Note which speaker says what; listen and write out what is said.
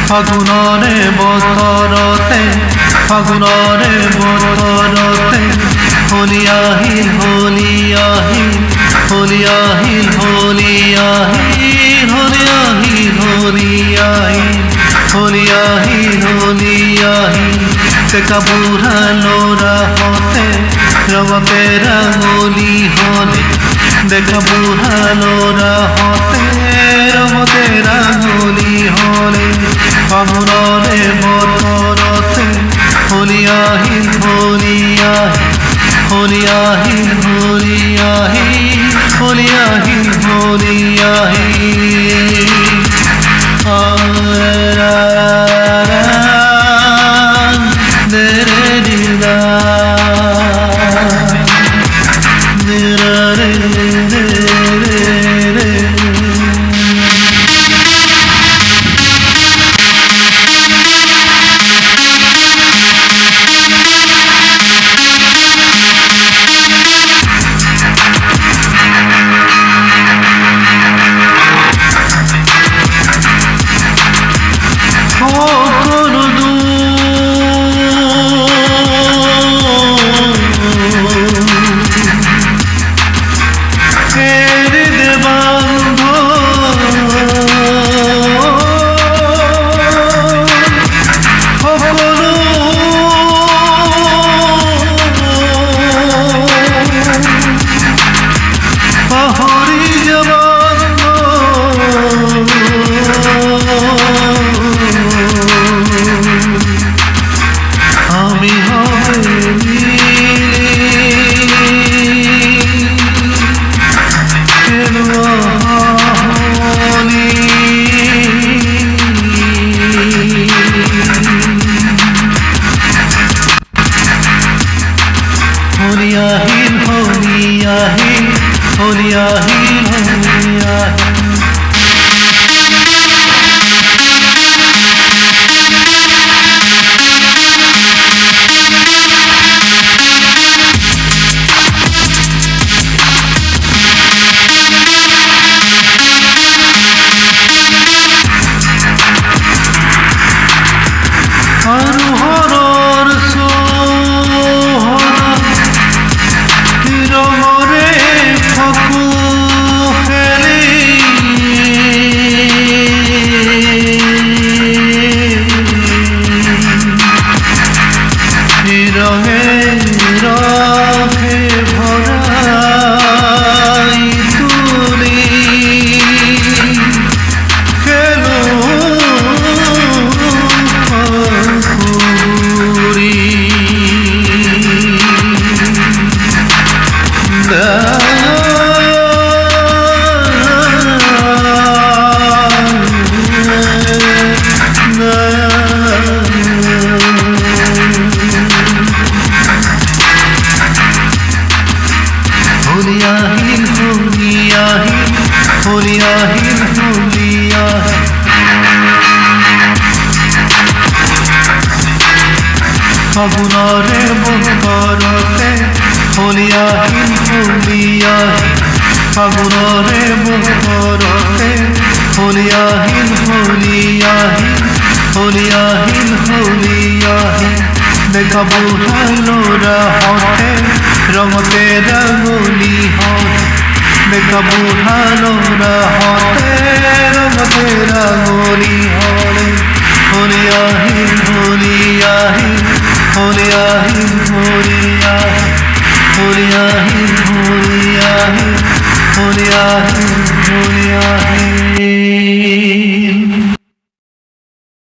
Speaker 1: ফাগুনরে বতরতে ফাগুনরে বতরতে হোলি আহিল হোলি আহিল হোলি আহিল হোলি আহিল হোলি আহিল হোলি আহিল হোলি আহিল হোলি আহিল দেখা বুড়া লোরা হতে রঙতে রঙলি হলে দেখা বুড়া লোরা হতে রঙতে রঙলি হলে ফাগুনরে বতরতে হোলি আহিল হোলি আহিল হোলি আহিল হোলি আহিল হোলি আহিল হোলি আহিল হোলি আহিল হোলি আহিল হোলি আহিল হোলি আহিল হোলি আহিল হোলি আহিল হোলি আহিল হোলি আহিল ফাগুনরে বতরতে হোলি আহিল হোলি আহিল ফাগুনরে বতরতে হোলি আহিল হোলি আহিল হোলি আহিল হোলি আহিল দেখা বুড়া লোরা হতে রঙতে রঙলি হতে দেখা বুড়া লোরা হতে রঙতে রঙলি হলে হোলি আহিল হোলি আহিল হোলি আহিল হোলি আহিল হোলি আহিল হোলি আহিল হোলি আহিল হোলি